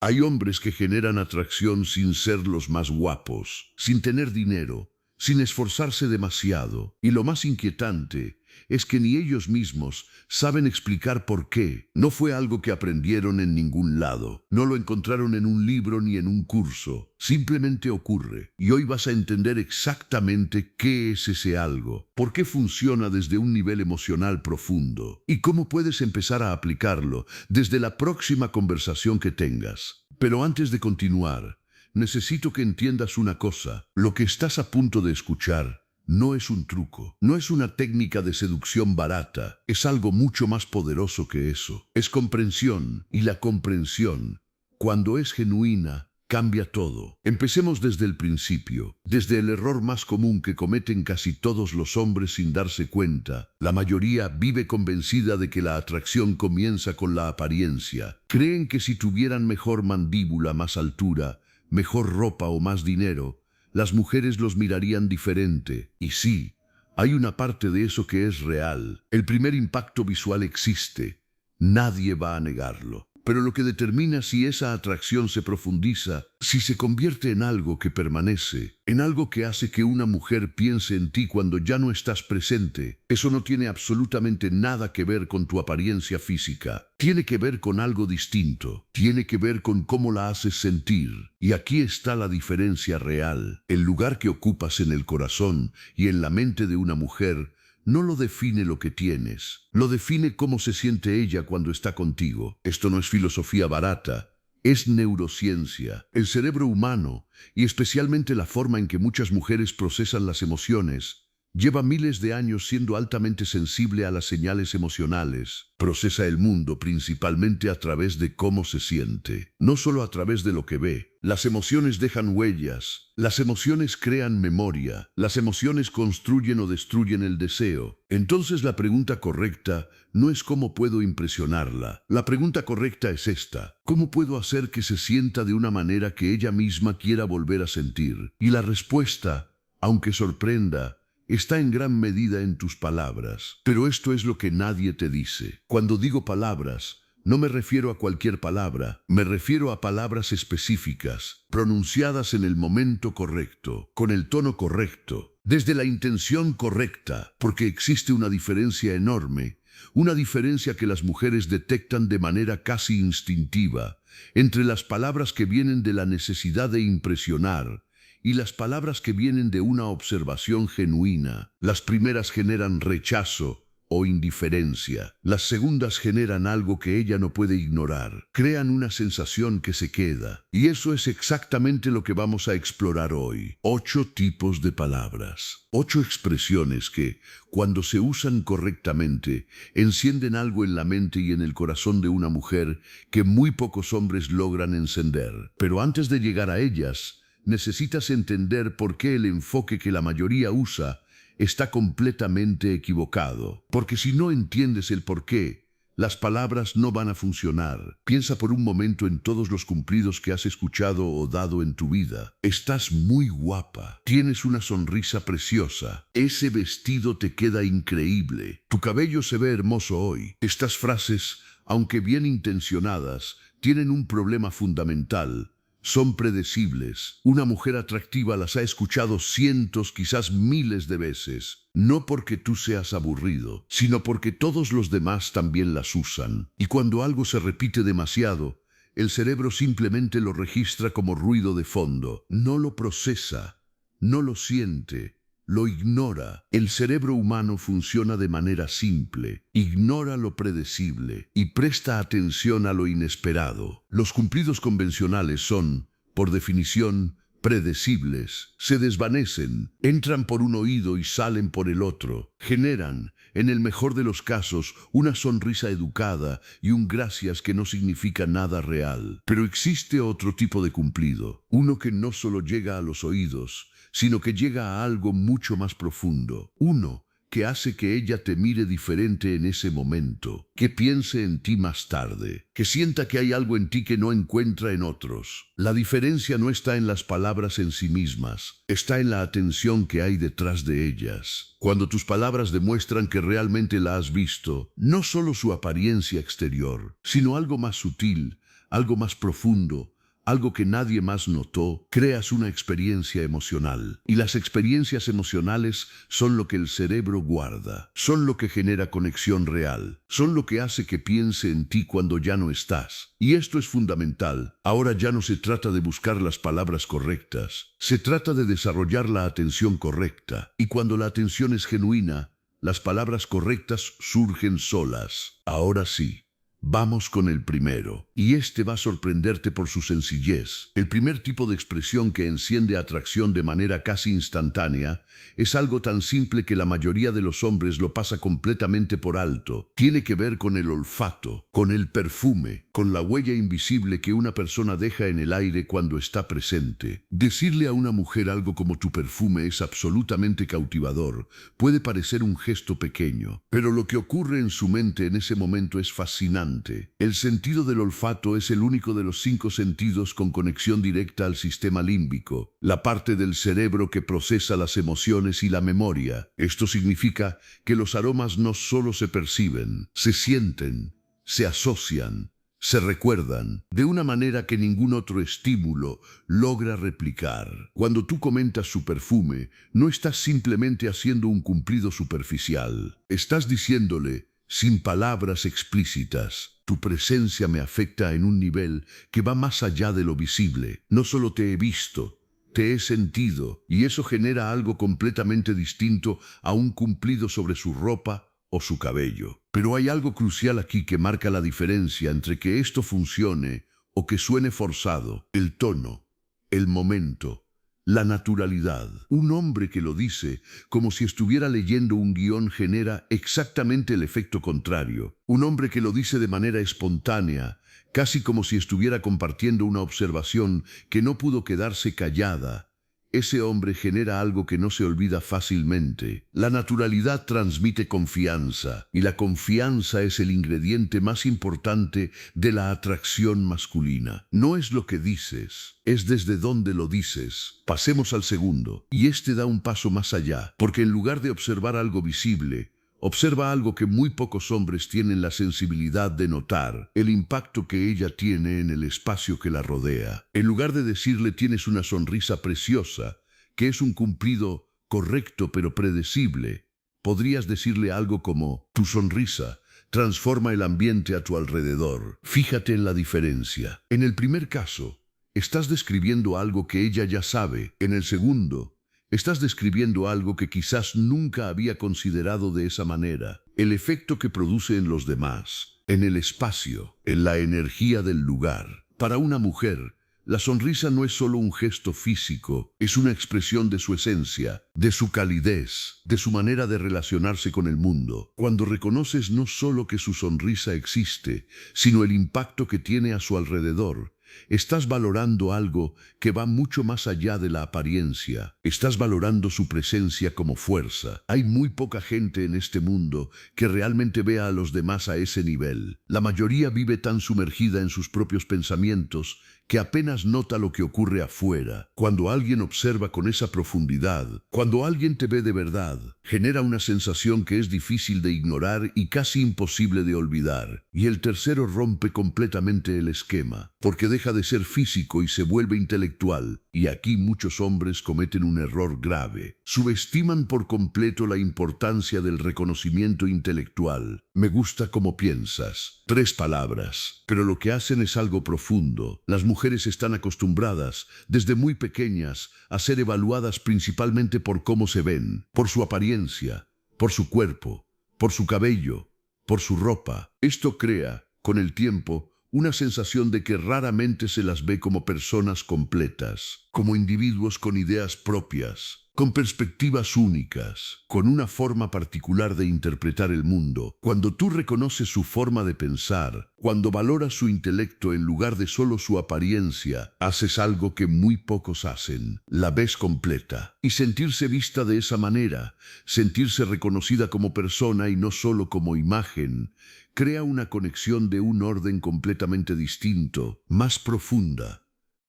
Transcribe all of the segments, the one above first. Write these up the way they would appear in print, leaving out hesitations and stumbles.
Hay hombres que generan atracción sin ser los más guapos, sin tener dinero, sin esforzarse demasiado. Y lo más inquietante es que ni ellos mismos saben explicar por qué. No fue algo que aprendieron en ningún lado. No lo encontraron en un libro ni en un curso. Simplemente ocurre. Y hoy vas a entender exactamente qué es ese algo, por qué funciona desde un nivel emocional profundo y cómo puedes empezar a aplicarlo desde la próxima conversación que tengas. Pero antes de continuar, necesito que entiendas una cosa. Lo que estás a punto de escuchar no es un truco, no es una técnica de seducción barata, es algo mucho más poderoso que eso. Es comprensión, y la comprensión, cuando es genuina, cambia todo. Empecemos desde el principio, desde el error más común que cometen casi todos los hombres sin darse cuenta. La mayoría vive convencida de que la atracción comienza con la apariencia. Creen que si tuvieran mejor mandíbula, más altura, mejor ropa o más dinero, las mujeres los mirarían diferente. Y sí, hay una parte de eso que es real. El primer impacto visual existe. Nadie va a negarlo. Pero lo que determina si esa atracción se profundiza, si se convierte en algo que permanece, en algo que hace que una mujer piense en ti cuando ya no estás presente, eso no tiene absolutamente nada que ver con tu apariencia física. Tiene que ver con algo distinto. Tiene que ver con cómo la haces sentir. Y aquí está la diferencia real. El lugar que ocupas en el corazón y en la mente de una mujer no lo define lo que tienes, lo define cómo se siente ella cuando está contigo. Esto no es filosofía barata, es neurociencia. El cerebro humano, y especialmente la forma en que muchas mujeres procesan las emociones, lleva miles de años siendo altamente sensible a las señales emocionales. Procesa el mundo principalmente a través de cómo se siente, no solo a través de lo que ve. Las emociones dejan huellas, las emociones crean memoria, las emociones construyen o destruyen el deseo. Entonces la pregunta correcta no es cómo puedo impresionarla. La pregunta correcta es esta: ¿cómo puedo hacer que se sienta de una manera que ella misma quiera volver a sentir? Y la respuesta, aunque sorprenda, está en gran medida en tus palabras. Pero esto es lo que nadie te dice. Cuando digo palabras, no me refiero a cualquier palabra, me refiero a palabras específicas, pronunciadas en el momento correcto, con el tono correcto, desde la intención correcta, porque existe una diferencia enorme, una diferencia que las mujeres detectan de manera casi instintiva, entre las palabras que vienen de la necesidad de impresionar y las palabras que vienen de una observación genuina. Las primeras generan rechazo o indiferencia. Las segundas generan algo que ella no puede ignorar. Crean una sensación que se queda. Y eso es exactamente lo que vamos a explorar hoy. 8 tipos de palabras. 8 expresiones que, cuando se usan correctamente, encienden algo en la mente y en el corazón de una mujer que muy pocos hombres logran encender. Pero antes de llegar a ellas, necesitas entender por qué el enfoque que la mayoría usa está completamente equivocado. Porque si no entiendes el por qué, las palabras no van a funcionar. Piensa por un momento en todos los cumplidos que has escuchado o dado en tu vida. Estás muy guapa. Tienes una sonrisa preciosa. Ese vestido te queda increíble. Tu cabello se ve hermoso hoy. Estas frases, aunque bien intencionadas, tienen un problema fundamental. Son predecibles. Una mujer atractiva las ha escuchado cientos, quizás miles de veces. No porque tú seas aburrido, sino porque todos los demás también las usan. Y cuando algo se repite demasiado, el cerebro simplemente lo registra como ruido de fondo. No lo procesa, no lo siente, lo ignora. El cerebro humano funciona de manera simple, ignora lo predecible y presta atención a lo inesperado. Los cumplidos convencionales son, por definición, predecibles. Se desvanecen, entran por un oído y salen por el otro. Generan, en el mejor de los casos, una sonrisa educada y un gracias que no significa nada real. Pero existe otro tipo de cumplido, uno que no solo llega a los oídos, sino que llega a algo mucho más profundo. Uno que hace que ella te mire diferente en ese momento, que piense en ti más tarde, que sienta que hay algo en ti que no encuentra en otros. La diferencia no está en las palabras en sí mismas, está en la atención que hay detrás de ellas. Cuando tus palabras demuestran que realmente la has visto, no solo su apariencia exterior, sino algo más sutil, algo más profundo, algo que nadie más notó, creas una experiencia emocional. Y las experiencias emocionales son lo que el cerebro guarda, son lo que genera conexión real, son lo que hace que piense en ti cuando ya no estás. Y esto es fundamental. Ahora ya no se trata de buscar las palabras correctas, se trata de desarrollar la atención correcta. Y cuando la atención es genuina, las palabras correctas surgen solas. Ahora sí. Vamos con el primero, y este va a sorprenderte por su sencillez. El primer tipo de expresión que enciende atracción de manera casi instantánea es algo tan simple que la mayoría de los hombres lo pasa completamente por alto. Tiene que ver con el olfato, con el perfume, con la huella invisible que una persona deja en el aire cuando está presente. Decirle a una mujer algo como tu perfume es absolutamente cautivador. Puede parecer un gesto pequeño, pero lo que ocurre en su mente en ese momento es fascinante. El sentido del olfato es el único de los 5 sentidos con conexión directa al sistema límbico, la parte del cerebro que procesa las emociones y la memoria. Esto significa que los aromas no solo se perciben, se sienten, se asocian, se recuerdan de una manera que ningún otro estímulo logra replicar. Cuando tú comentas su perfume, no estás simplemente haciendo un cumplido superficial. Estás diciéndole, sin palabras explícitas, tu presencia me afecta en un nivel que va más allá de lo visible. No solo te he visto, te he sentido, y eso genera algo completamente distinto a un cumplido sobre su ropa o su cabello. Pero hay algo crucial aquí que marca la diferencia entre que esto funcione o que suene forzado: el tono, el momento, la naturalidad. Un hombre que lo dice como si estuviera leyendo un guión genera exactamente el efecto contrario. Un hombre que lo dice de manera espontánea, casi como si estuviera compartiendo una observación que no pudo quedarse callada, ese hombre genera algo que no se olvida fácilmente. La naturalidad transmite confianza, y la confianza es el ingrediente más importante de la atracción masculina. No es lo que dices, es desde dónde lo dices. Pasemos al segundo, y este da un paso más allá, porque en lugar de observar algo visible, observa algo que muy pocos hombres tienen la sensibilidad de notar: el impacto que ella tiene en el espacio que la rodea. En lugar de decirle tienes una sonrisa preciosa, que es un cumplido correcto pero predecible, podrías decirle algo como tu sonrisa transforma el ambiente a tu alrededor. Fíjate en la diferencia. En el primer caso, estás describiendo algo que ella ya sabe. En el segundo, estás describiendo algo que quizás nunca había considerado de esa manera. El efecto que produce en los demás, en el espacio, en la energía del lugar. Para una mujer, la sonrisa no es solo un gesto físico, es una expresión de su esencia, de su calidez, de su manera de relacionarse con el mundo. Cuando reconoces no solo que su sonrisa existe, sino el impacto que tiene a su alrededor, estás valorando algo que va mucho más allá de la apariencia. Estás valorando su presencia como fuerza. Hay muy poca gente en este mundo que realmente vea a los demás a ese nivel. La mayoría vive tan sumergida en sus propios pensamientos que apenas nota lo que ocurre afuera. Cuando alguien observa con esa profundidad, cuando alguien te ve de verdad, genera una sensación que es difícil de ignorar y casi imposible de olvidar. Y el tercero rompe completamente el esquema, porque deja de ser físico y se vuelve intelectual. Y aquí muchos hombres cometen un error grave. Subestiman por completo la importancia del reconocimiento intelectual. Me gusta cómo piensas. 3 palabras. Pero lo que hacen es algo profundo. Las mujeres están acostumbradas, desde muy pequeñas, a ser evaluadas principalmente por cómo se ven, por su apariencia, por su cuerpo, por su cabello, por su ropa. Esto crea, con el tiempo, una sensación de que raramente se las ve como personas completas, como individuos con ideas propias, con perspectivas únicas, con una forma particular de interpretar el mundo. Cuando tú reconoces su forma de pensar, cuando valoras su intelecto en lugar de solo su apariencia, haces algo que muy pocos hacen: la ves completa. Y sentirse vista de esa manera, sentirse reconocida como persona y no solo como imagen, crea una conexión de un orden completamente distinto, más profunda,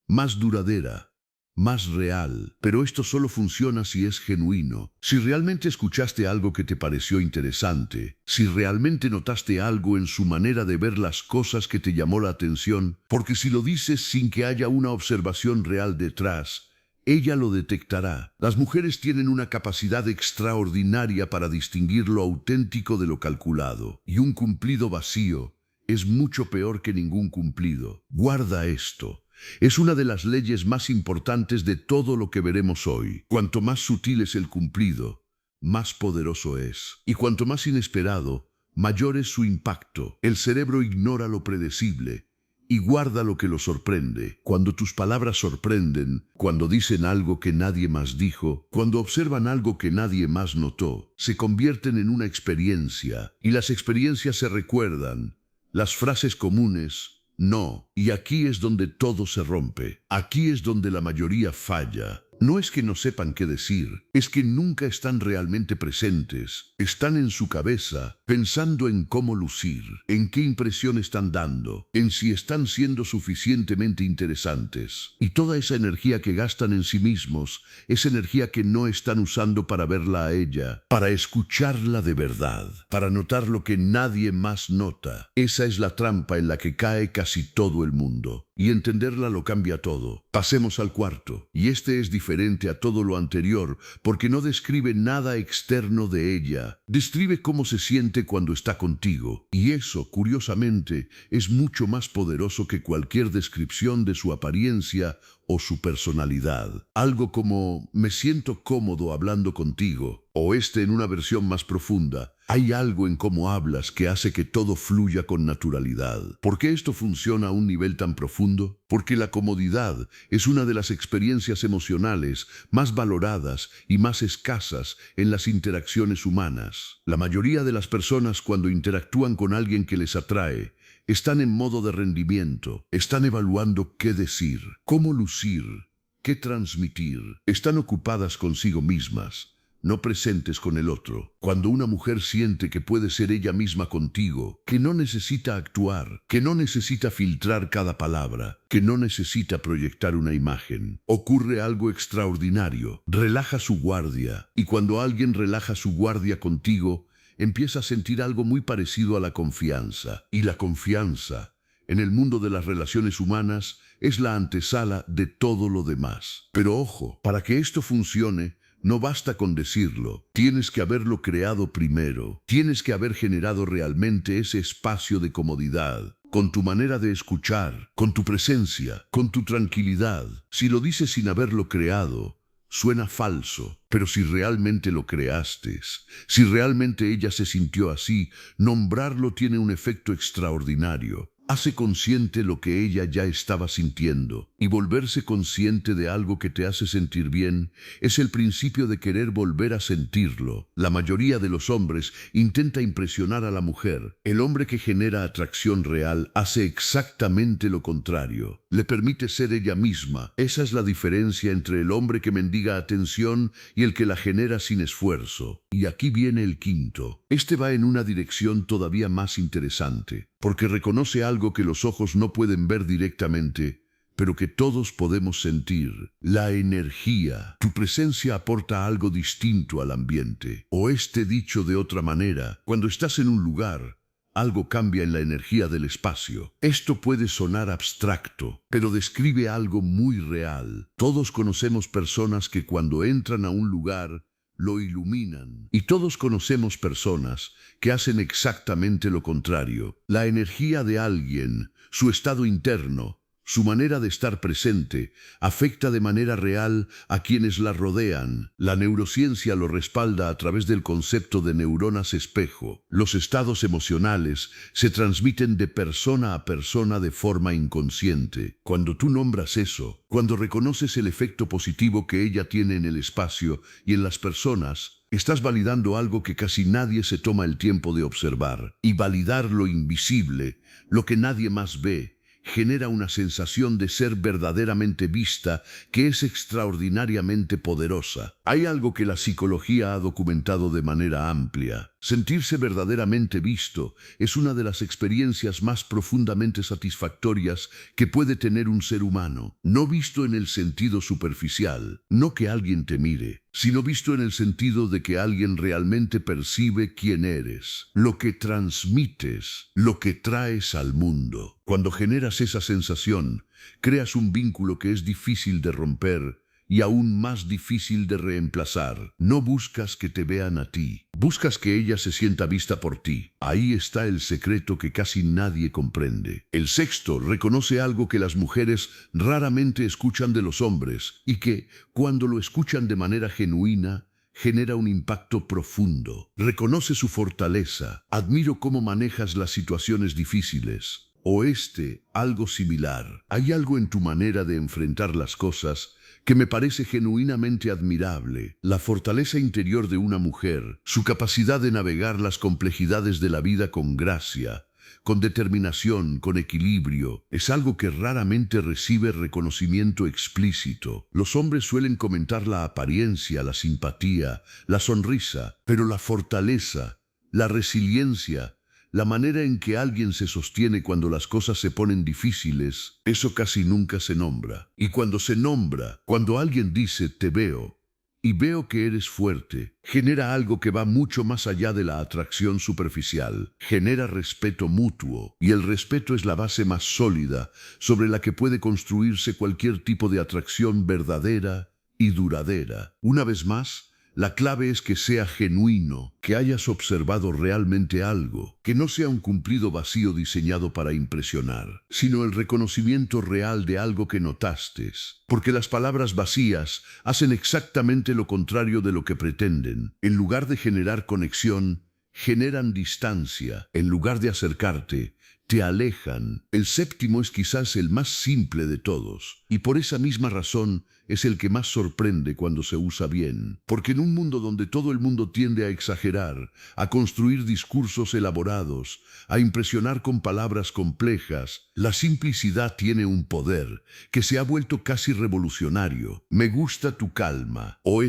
más duradera, más real. Pero esto solo funciona si es genuino. Si realmente escuchaste algo que te pareció interesante, si realmente notaste algo en su manera de ver las cosas que te llamó la atención, porque si lo dices sin que haya una observación real detrás, ella lo detectará. Las mujeres tienen una capacidad extraordinaria para distinguir lo auténtico de lo calculado, y un cumplido vacío es mucho peor que ningún cumplido. Guarda esto. Es una de las leyes más importantes de todo lo que veremos hoy. Cuanto más sutil es el cumplido, más poderoso es. Y cuanto más inesperado, mayor es su impacto. El cerebro ignora lo predecible y guarda lo que lo sorprende. Cuando tus palabras sorprenden, cuando dicen algo que nadie más dijo, cuando observan algo que nadie más notó, se convierten en una experiencia. Y las experiencias se recuerdan. Las frases comunes, no. Y aquí es donde todo se rompe. Aquí es donde la mayoría falla. No es que no sepan qué decir, es que nunca están realmente presentes. Están en su cabeza, pensando en cómo lucir, en qué impresión están dando, en si están siendo suficientemente interesantes. Y toda esa energía que gastan en sí mismos es energía que no están usando para verla a ella, para escucharla de verdad, para notar lo que nadie más nota. Esa es la trampa en la que cae casi todo el mundo. Y entenderla lo cambia todo. Pasemos al cuarto. Y este es diferente a todo lo anterior porque no describe nada externo de ella. Describe cómo se siente cuando está contigo. Y eso, curiosamente, es mucho más poderoso que cualquier descripción de su apariencia o su personalidad. Algo como, me siento cómodo hablando contigo. O en una versión más profunda. Hay algo en cómo hablas que hace que todo fluya con naturalidad. ¿Por qué esto funciona a un nivel tan profundo? Porque la comodidad es una de las experiencias emocionales más valoradas y más escasas en las interacciones humanas. La mayoría de las personas cuando interactúan con alguien que les atrae, están en modo de rendimiento, están evaluando qué decir, cómo lucir, qué transmitir. Están ocupadas consigo mismas, no presentes con el otro. Cuando una mujer siente que puede ser ella misma contigo, que no necesita actuar, que no necesita filtrar cada palabra, que no necesita proyectar una imagen, ocurre algo extraordinario. Relaja su guardia, y cuando alguien relaja su guardia contigo, empieza a sentir algo muy parecido a la confianza. Y la confianza, en el mundo de las relaciones humanas, es la antesala de todo lo demás. Pero ojo, para que esto funcione, no basta con decirlo, tienes que haberlo creado primero, tienes que haber generado realmente ese espacio de comodidad, con tu manera de escuchar, con tu presencia, con tu tranquilidad. Si lo dices sin haberlo creado, suena falso, pero si realmente lo creaste, si realmente ella se sintió así, nombrarlo tiene un efecto extraordinario. Hace consciente lo que ella ya estaba sintiendo, y volverse consciente de algo que te hace sentir bien es el principio de querer volver a sentirlo. La mayoría de los hombres intenta impresionar a la mujer. El hombre que genera atracción real hace exactamente lo contrario. Le permite ser ella misma. Esa es la diferencia entre el hombre que mendiga atención y el que la genera sin esfuerzo. Y aquí viene el quinto. Este va en una dirección todavía más interesante, porque reconoce algo que los ojos no pueden ver directamente, pero que todos podemos sentir: la energía. Tu presencia aporta algo distinto al ambiente. O dicho de otra manera, cuando estás en un lugar, algo cambia en la energía del espacio. Esto puede sonar abstracto, pero describe algo muy real. Todos conocemos personas que cuando entran a un lugar, lo iluminan. Y todos conocemos personas que hacen exactamente lo contrario. La energía de alguien, su estado interno, su manera de estar presente, afecta de manera real a quienes la rodean. La neurociencia lo respalda a través del concepto de neuronas espejo. Los estados emocionales se transmiten de persona a persona de forma inconsciente. Cuando tú nombras eso, cuando reconoces el efecto positivo que ella tiene en el espacio y en las personas, estás validando algo que casi nadie se toma el tiempo de observar. Y validar lo invisible, lo que nadie más ve, genera una sensación de ser verdaderamente vista que es extraordinariamente poderosa. Hay algo que la psicología ha documentado de manera amplia. Sentirse verdaderamente visto es una de las experiencias más profundamente satisfactorias que puede tener un ser humano. No visto en el sentido superficial, no que alguien te mire, sino visto en el sentido de que alguien realmente percibe quién eres, lo que transmites, lo que traes al mundo. Cuando generas esa sensación, creas un vínculo que es difícil de romper y aún más difícil de reemplazar. No buscas que te vean a ti, buscas que ella se sienta vista por ti. Ahí está el secreto que casi nadie comprende. El sexto reconoce algo que las mujeres raramente escuchan de los hombres y que, cuando lo escuchan de manera genuina, genera un impacto profundo. Reconoce su fortaleza. Admiro cómo manejas las situaciones difíciles. O algo similar. Hay algo en tu manera de enfrentar las cosas que me parece genuinamente admirable. La fortaleza interior de una mujer, su capacidad de navegar las complejidades de la vida con gracia, con determinación, con equilibrio, es algo que raramente recibe reconocimiento explícito. Los hombres suelen comentar la apariencia, la simpatía, la sonrisa, pero la fortaleza, la resiliencia, la manera en que alguien se sostiene cuando las cosas se ponen difíciles, eso casi nunca se nombra. Y cuando se nombra, cuando alguien dice te veo, y veo que eres fuerte, genera algo que va mucho más allá de la atracción superficial. Genera respeto mutuo, y el respeto es la base más sólida sobre la que puede construirse cualquier tipo de atracción verdadera y duradera. Una vez más, la clave es que sea genuino, que hayas observado realmente algo, que no sea un cumplido vacío diseñado para impresionar, sino el reconocimiento real de algo que notaste, porque las palabras vacías hacen exactamente lo contrario de lo que pretenden. En lugar de generar conexión, generan distancia. En lugar de acercarte, te alejan. El séptimo es quizás el más simple de todos, y por esa misma razón es el que más sorprende cuando se usa bien. Porque en un mundo donde todo el mundo tiende a exagerar, a construir discursos elaborados, a impresionar con palabras complejas, la simplicidad tiene un poder que se ha vuelto casi revolucionario. Me gusta tu calma. O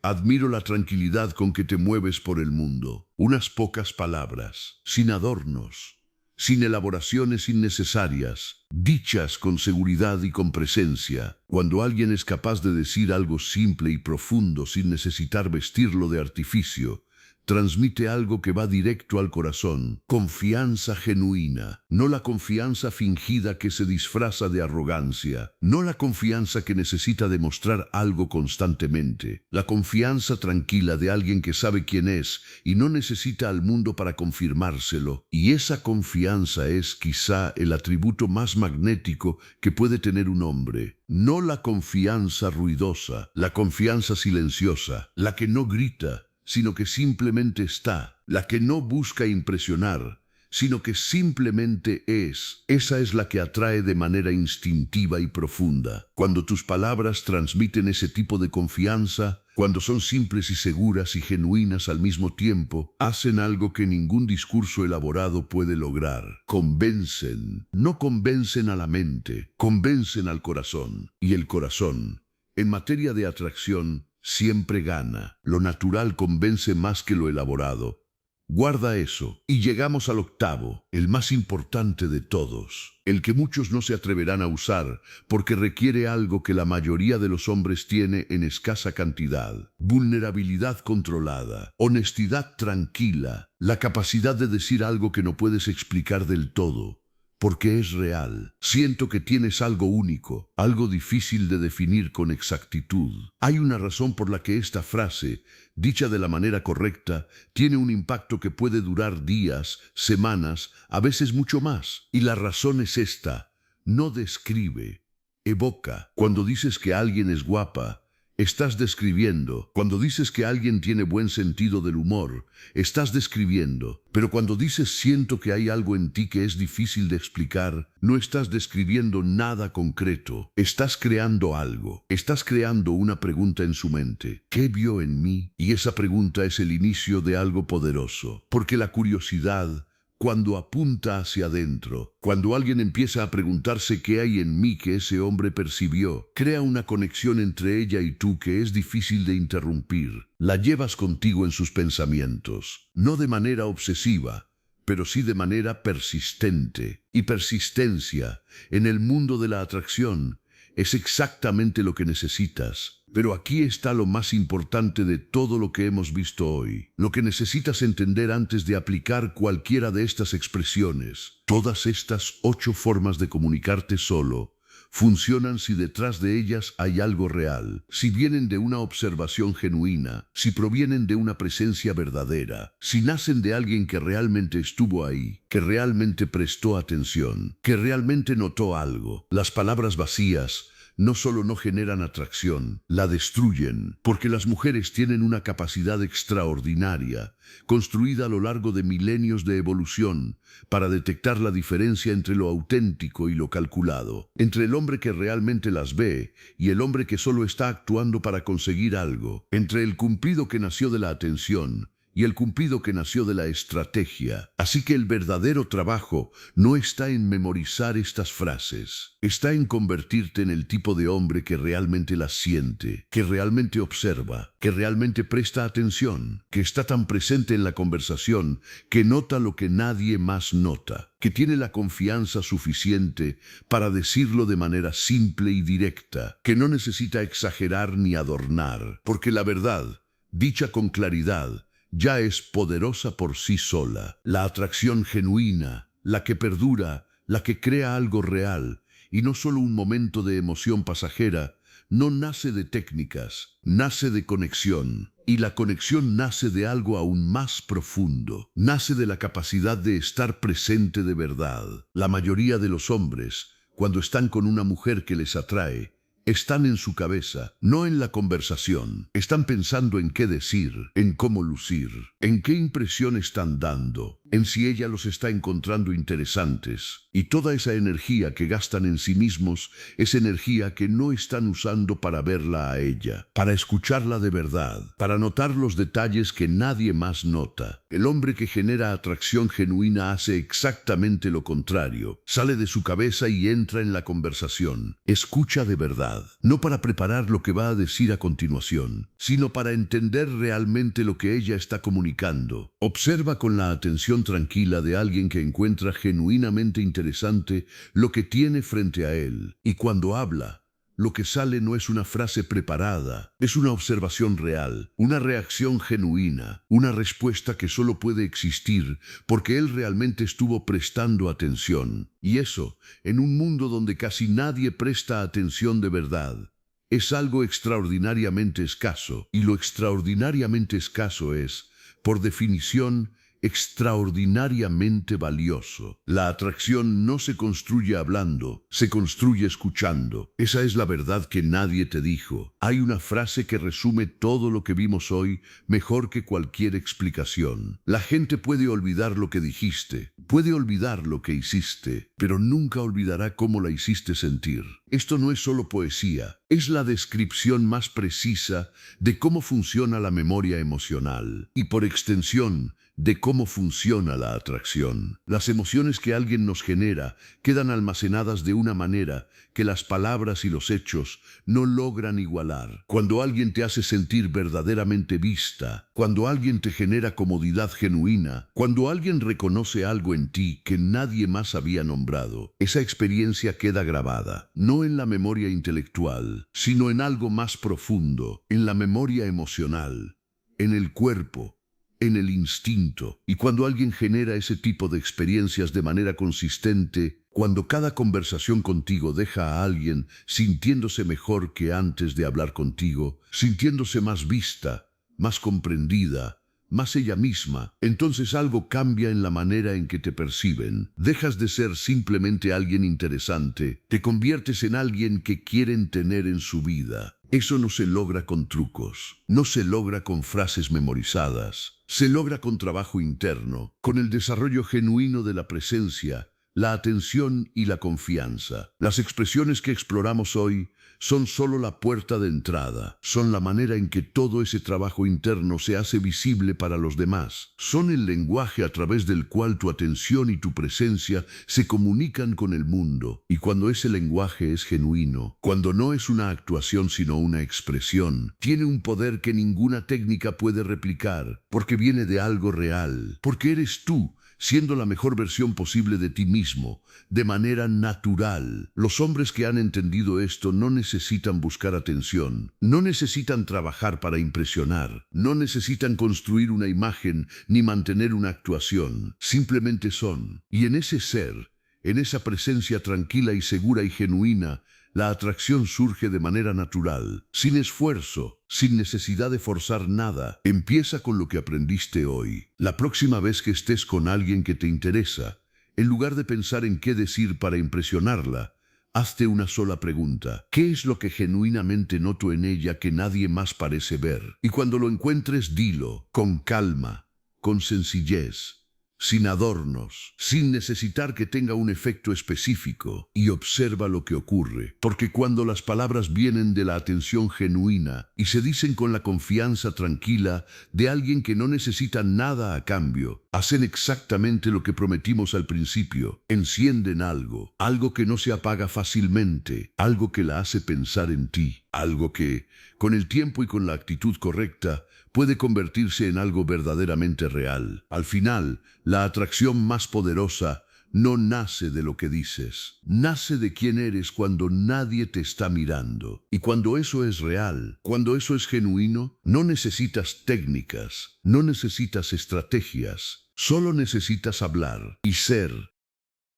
admiro la tranquilidad con que te mueves por el mundo. Unas pocas palabras, sin adornos, sin elaboraciones innecesarias, dichas con seguridad y con presencia. Cuando alguien es capaz de decir algo simple y profundo sin necesitar vestirlo de artificio, transmite algo que va directo al corazón. Confianza genuina, no la confianza fingida que se disfraza de arrogancia, no la confianza que necesita demostrar algo constantemente, la confianza tranquila de alguien que sabe quién es y no necesita al mundo para confirmárselo. Y esa confianza es quizá el atributo más magnético que puede tener un hombre. No la confianza ruidosa, la confianza silenciosa, la que no grita, sino que simplemente está, la que no busca impresionar, sino que simplemente es. Esa es la que atrae de manera instintiva y profunda. Cuando tus palabras transmiten ese tipo de confianza, cuando son simples y seguras y genuinas al mismo tiempo, hacen algo que ningún discurso elaborado puede lograr. Convencen. No convencen a la mente, convencen al corazón. Y el corazón, en materia de atracción, siempre gana. Lo natural convence más que lo elaborado. Guarda eso. Y llegamos al octavo, el más importante de todos, el que muchos no se atreverán a usar porque requiere algo que la mayoría de los hombres tiene en escasa cantidad: vulnerabilidad controlada, honestidad tranquila, la capacidad de decir algo que no puedes explicar del todo, porque es real. Siento que tienes algo único, algo difícil de definir con exactitud. Hay una razón por la que esta frase, dicha de la manera correcta, tiene un impacto que puede durar días, semanas, a veces mucho más. Y la razón es esta: no describe, evoca. Cuando dices que alguien es guapa, estás describiendo. Cuando dices que alguien tiene buen sentido del humor, estás describiendo. Pero cuando dices siento que hay algo en ti que es difícil de explicar, no estás describiendo nada concreto. Estás creando algo. Estás creando una pregunta en su mente. ¿Qué vio en mí? Y esa pregunta es el inicio de algo poderoso. Porque la curiosidad cuando apunta hacia adentro, cuando alguien empieza a preguntarse qué hay en mí que ese hombre percibió, crea una conexión entre ella y tú que es difícil de interrumpir. La llevas contigo en sus pensamientos, no de manera obsesiva, pero sí de manera persistente. Y persistencia, en el mundo de la atracción, es exactamente lo que necesitas. Pero aquí está lo más importante de todo lo que hemos visto hoy. Lo que necesitas entender antes de aplicar cualquiera de estas expresiones. Todas estas 8 formas de comunicarte solo funcionan si detrás de ellas hay algo real, si vienen de una observación genuina, si provienen de una presencia verdadera, si nacen de alguien que realmente estuvo ahí, que realmente prestó atención, que realmente notó algo. Las palabras vacías no solo no generan atracción, la destruyen, porque las mujeres tienen una capacidad extraordinaria, construida a lo largo de milenios de evolución, para detectar la diferencia entre lo auténtico y lo calculado, entre el hombre que realmente las ve y el hombre que solo está actuando para conseguir algo, entre el cumplido que nació de la atención y el cumplido que nació de la estrategia. Así que el verdadero trabajo no está en memorizar estas frases, está en convertirte en el tipo de hombre que realmente las siente, que realmente observa, que realmente presta atención, que está tan presente en la conversación que nota lo que nadie más nota, que tiene la confianza suficiente para decirlo de manera simple y directa, que no necesita exagerar ni adornar, porque la verdad, dicha con claridad, ya es poderosa por sí sola. La atracción genuina, la que perdura, la que crea algo real, y no solo un momento de emoción pasajera, no nace de técnicas, nace de conexión. Y la conexión nace de algo aún más profundo, nace de la capacidad de estar presente de verdad. La mayoría de los hombres, cuando están con una mujer que les atrae, están en su cabeza, no en la conversación. Están pensando en qué decir, en cómo lucir, en qué impresión están dando, en si ella los está encontrando interesantes. Y toda esa energía que gastan en sí mismos es energía que no están usando para verla a ella, para escucharla de verdad, para notar los detalles que nadie más nota. El hombre que genera atracción genuina hace exactamente lo contrario. Sale de su cabeza y entra en la conversación. Escucha de verdad. No para preparar lo que va a decir a continuación, sino para entender realmente lo que ella está comunicando. Observa con la atención tranquila de alguien que encuentra genuinamente interesante lo que tiene frente a él. Y cuando habla, lo que sale no es una frase preparada, es una observación real, una reacción genuina, una respuesta que solo puede existir porque él realmente estuvo prestando atención. Y eso, en un mundo donde casi nadie presta atención de verdad, es algo extraordinariamente escaso. Y lo extraordinariamente escaso es, por definición, extraordinariamente valioso. La atracción no se construye hablando, se construye escuchando. Esa es la verdad que nadie te dijo. Hay una frase que resume todo lo que vimos hoy mejor que cualquier explicación. La gente puede olvidar lo que dijiste, puede olvidar lo que hiciste, pero nunca olvidará cómo la hiciste sentir. Esto no es solo poesía, es la descripción más precisa de cómo funciona la memoria emocional y, por extensión, de cómo funciona la atracción. Las emociones que alguien nos genera quedan almacenadas de una manera que las palabras y los hechos no logran igualar. Cuando alguien te hace sentir verdaderamente vista, cuando alguien te genera comodidad genuina, cuando alguien reconoce algo en ti que nadie más había nombrado, esa experiencia queda grabada, no en la memoria intelectual, sino en algo más profundo, en la memoria emocional, en el cuerpo, en el instinto. Y cuando alguien genera ese tipo de experiencias de manera consistente, cuando cada conversación contigo deja a alguien sintiéndose mejor que antes de hablar contigo, sintiéndose más vista, más comprendida, más ella misma, entonces algo cambia en la manera en que te perciben. Dejas de ser simplemente alguien interesante, te conviertes en alguien que quieren tener en su vida. Eso no se logra con trucos, no se logra con frases memorizadas, se logra con trabajo interno, con el desarrollo genuino de la presencia, la atención y la confianza. Las expresiones que exploramos hoy son solo la puerta de entrada, son la manera en que todo ese trabajo interno se hace visible para los demás, son el lenguaje a través del cual tu atención y tu presencia se comunican con el mundo. Y cuando ese lenguaje es genuino, cuando no es una actuación sino una expresión, tiene un poder que ninguna técnica puede replicar, porque viene de algo real, porque eres tú, siendo la mejor versión posible de ti mismo, de manera natural. Los hombres que han entendido esto no necesitan buscar atención, no necesitan trabajar para impresionar, no necesitan construir una imagen ni mantener una actuación, simplemente son. Y en ese ser, en esa presencia tranquila y segura y genuina, la atracción surge de manera natural, sin esfuerzo, sin necesidad de forzar nada. Empieza con lo que aprendiste hoy. La próxima vez que estés con alguien que te interesa, en lugar de pensar en qué decir para impresionarla, hazte una sola pregunta. ¿Qué es lo que genuinamente noto en ella que nadie más parece ver? Y cuando lo encuentres, dilo, con calma, con sencillez, sin adornos, sin necesitar que tenga un efecto específico, y observa lo que ocurre. Porque cuando las palabras vienen de la atención genuina y se dicen con la confianza tranquila de alguien que no necesita nada a cambio, hacen exactamente lo que prometimos al principio. Encienden algo, algo que no se apaga fácilmente, algo que la hace pensar en ti, algo que, con el tiempo y con la actitud correcta, puede convertirse en algo verdaderamente real. Al final, la atracción más poderosa no nace de lo que dices, nace de quién eres cuando nadie te está mirando. Y cuando eso es real, cuando eso es genuino, no necesitas técnicas, no necesitas estrategias, solo necesitas hablar y ser